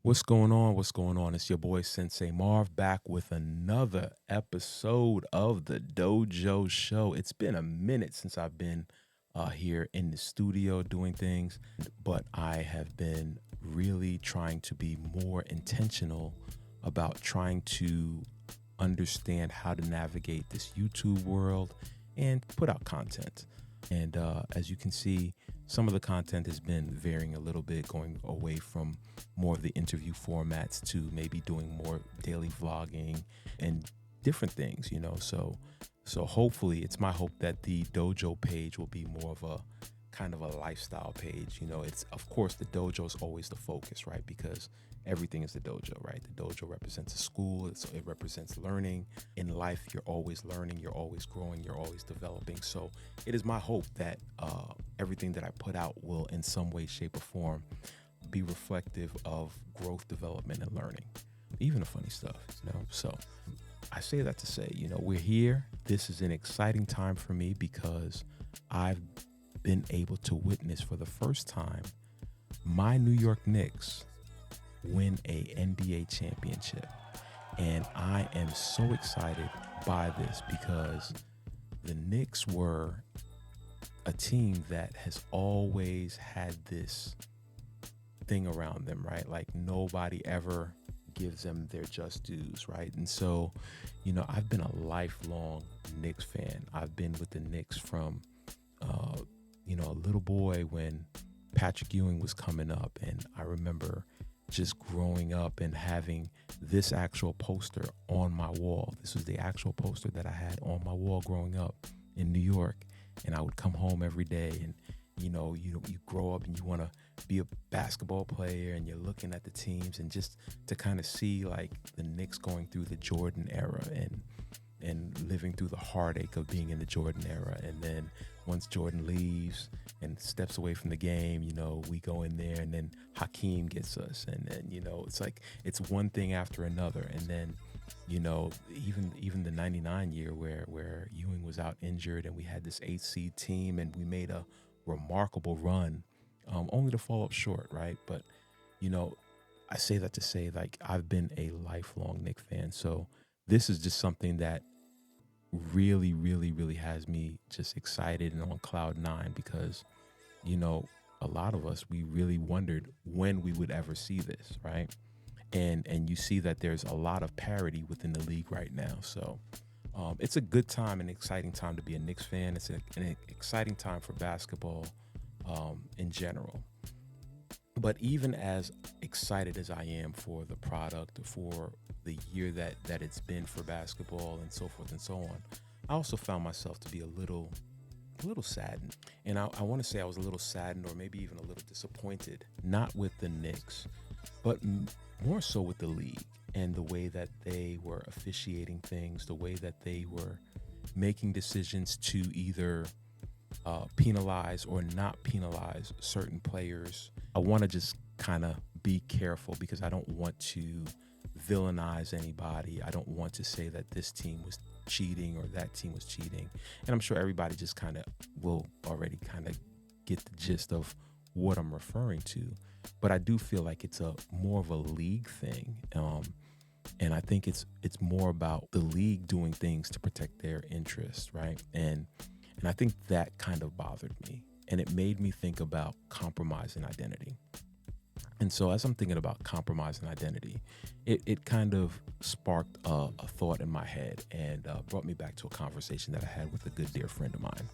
What's going on? What's going on? It's your boy Sensei Marv back with another episode of the Dojo Show. It's been a minute since I've been here in the studio doing things, but I have been really trying to be more intentional about trying to understand how to navigate this YouTube world and put out content. And as you can see, some of the content has been varying a little bit, going away from more of the interview formats to maybe doing more daily vlogging and different things, So hopefully, it's my hope that the dojo page will be more of a kind of a lifestyle page. It's of course the dojo is always the focus, right? Because everything is the dojo, right? The dojo represents a school. It represents learning. In life, you're always learning, you're always growing, you're always developing. So it is my hope that everything that I put out will, in some way, shape, or form, be reflective of growth, development, and learning, even the funny stuff. So I say that to say, we're here. This is an exciting time for me because I've been able to witness for the first time my New York Knicks win a NBA championship. And I am so excited by this because the Knicks were a team that has always had this thing around them, right? Like nobody ever gives them their just dues, right? And so, I've been a lifelong Knicks fan. I've been with the Knicks from, a little boy when Patrick Ewing was coming up. And I remember just growing up and having this actual poster on my wall. This was the actual poster that I had on my wall growing up in New York. And I would come home every day and, you grow up and you want to be a basketball player and you're looking at the teams and just to kind of see like the Knicks going through the Jordan era and living through the heartache of being in the Jordan era. And then once Jordan leaves and steps away from the game, we go in there and then Hakeem gets us. And then, it's like it's one thing after another. And then, even the 99 year where Ewing was out injured and we had this 8 seed team and we made a remarkable run, only to fall up short, right? But, I say that to say like I've been a lifelong Knicks fan. So this is just something that really, really, really has me just excited and on cloud nine because, a lot of us, we really wondered when we would ever see this, right? And you see that there's a lot of parity within the league right now. So it's a good time, an exciting time to be a Knicks fan. It's an exciting time for basketball in general. But even as excited as I am for the product, for the year that it's been for basketball and so forth and so on, I also found myself to be a little saddened. And I want to say I was a little saddened or maybe even a little disappointed, not with the Knicks, but more so with the league and the way that they were officiating things, the way that they were making decisions to either penalize or not penalize certain players. I want to just kind of be careful because I don't want to villainize anybody. I don't want to say that this team was cheating or that team was cheating. And I'm sure everybody just kind of will already kind of get the gist of what I'm referring to. But I do feel like it's a more of a league thing. And I think it's more about the league doing things to protect their interests, right? And I think that kind of bothered me. And it made me think about compromise and identity. And so as I'm thinking about compromise and identity, it kind of sparked a thought in my head and brought me back to a conversation that I had with a good dear friend of mine.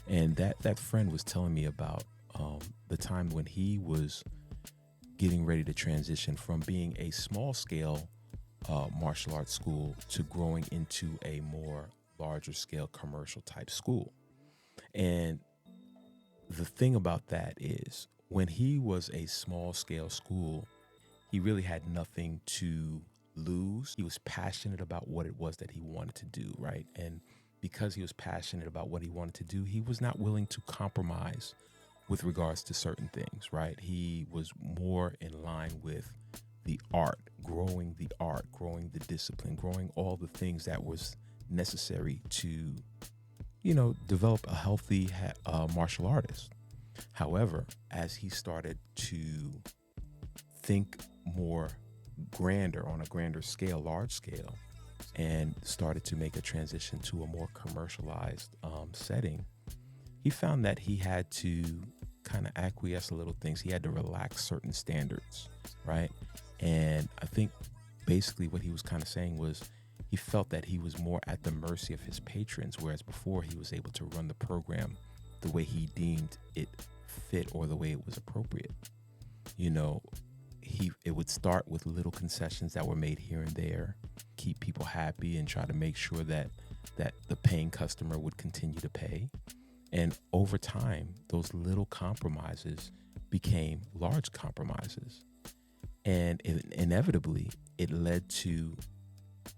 And that friend was telling me about the time when he was getting ready to transition from being a small scale martial arts school to growing into a more larger scale commercial type school. And the thing about that is when he was a small scale school, he really had nothing to lose. He was passionate about what it was that he wanted to do, right? And because he was passionate about what he wanted to do, he was not willing to compromise with regards to certain things, right? He was more in line with the art, growing the discipline, growing all the things that was necessary to, develop a healthy martial artist. However, as he started to think more grander, on a grander scale, large scale, and started to make a transition to a more commercialized setting, he found that he had to kind of acquiesce a little things. He had to relax certain standards, right? And I think basically what he was kind of saying was he felt that he was more at the mercy of his patrons, whereas before he was able to run the program the way he deemed it fit or the way it was appropriate. You know, it would start with little concessions that were made here and there, keep people happy and try to make sure that the paying customer would continue to pay. And over time, those little compromises became large compromises. And inevitably, it led to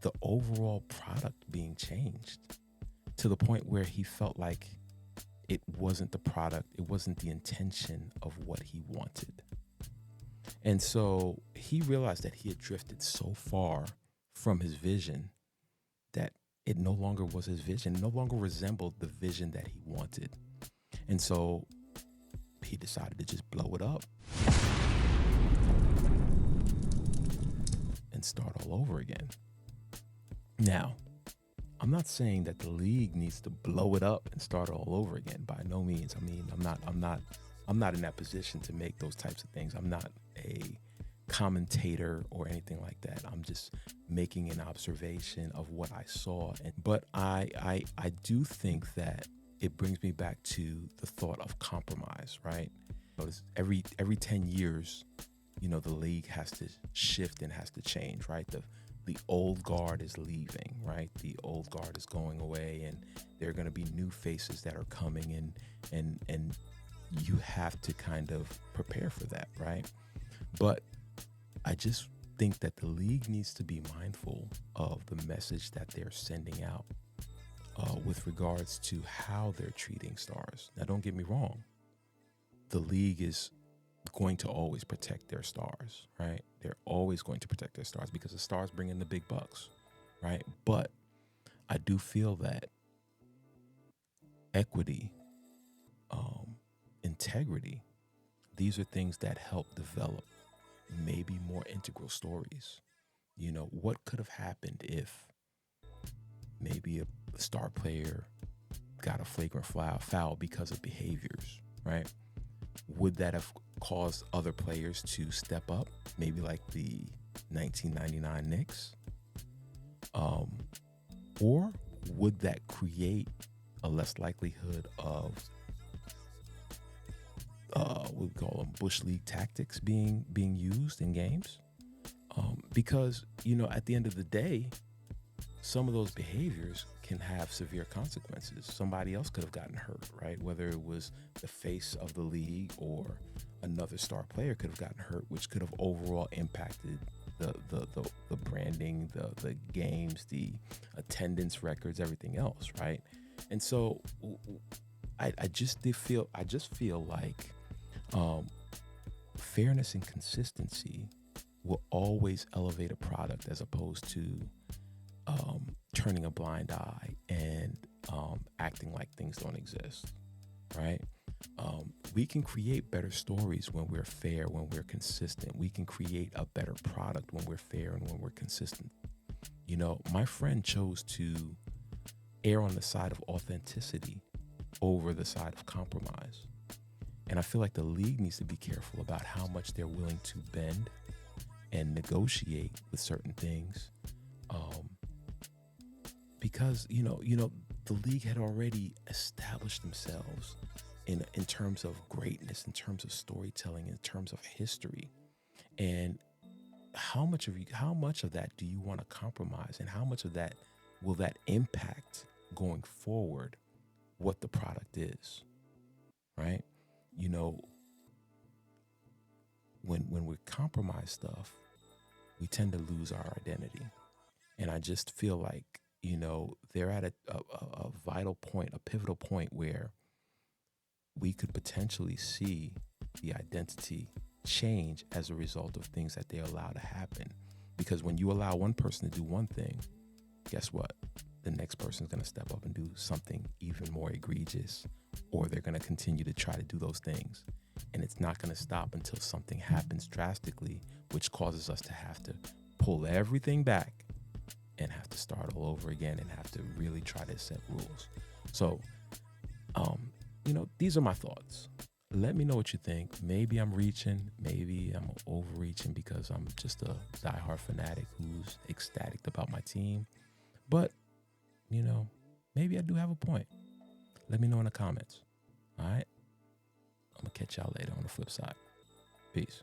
the overall product being changed to the point where he felt like it wasn't the product, it wasn't the intention of what he wanted. And so he realized that he had drifted so far from his vision that it no longer was his vision, no longer resembled the vision that he wanted. And so he decided to just blow it up and start all over again. Now, I'm not saying that the league needs to blow it up and start all over again. By no means. I mean, I'm not in that position to make those types of things. I'm not a commentator or anything like that. I'm just making an observation of what I saw. But I do think that it brings me back to the thought of compromise, right? Every 10 years, the league has to shift and has to change, right? The old guard is leaving, right? The old guard is going away, and there are going to be new faces that are coming, and you have to kind of prepare for that, right? But I just think that the league needs to be mindful of the message that they're sending out with regards to how they're treating stars. Now, don't get me wrong. The league is going to always protect their stars, right? They're always going to protect their stars because the stars bring in the big bucks, right? But I do feel that equity, integrity, these are things that help develop maybe more integral stories. What could have happened if maybe a star player got a flagrant foul because of behaviors, right? Would that have caused other players to step up, maybe like the 1999 Knicks? Or would that create a less likelihood of what we call them Bush League tactics being used in games? Because, at the end of the day, some of those behaviors can have severe consequences. Somebody else could have gotten hurt, right? Whether it was the face of the league or another star player could have gotten hurt, which could have overall impacted the branding, the games, the attendance records, everything else, right? And so I just feel like fairness and consistency will always elevate a product as opposed to turning a blind eye and acting like things don't exist, right? We can create better stories when we're fair, when we're consistent. We can create a better product when we're fair and when we're consistent. My friend chose to err on the side of authenticity over the side of compromise. And I feel like the league needs to be careful about how much they're willing to bend and negotiate with certain things. Because, the league had already established themselves in terms of greatness, in terms of storytelling, in terms of history. And how much of that do you want to compromise, and how much of that will that impact going forward what the product is, right? When we compromise stuff, we tend to lose our identity. And I just feel like, they're at a vital point, a pivotal point where we could potentially see the identity change as a result of things that they allow to happen. Because when you allow one person to do one thing, guess what? The next person's going to step up and do something even more egregious, or they're going to continue to try to do those things. And it's not going to stop until something happens drastically, which causes us to have to pull everything back and have to start all over again and have to really try to set rules. So, these are my thoughts. Let me know what you think. Maybe I'm reaching, maybe I'm overreaching because I'm just a diehard fanatic who's ecstatic about my team. But, maybe I do have a point. Let me know in the comments. All right? I'm going to catch y'all later on the flip side. Peace.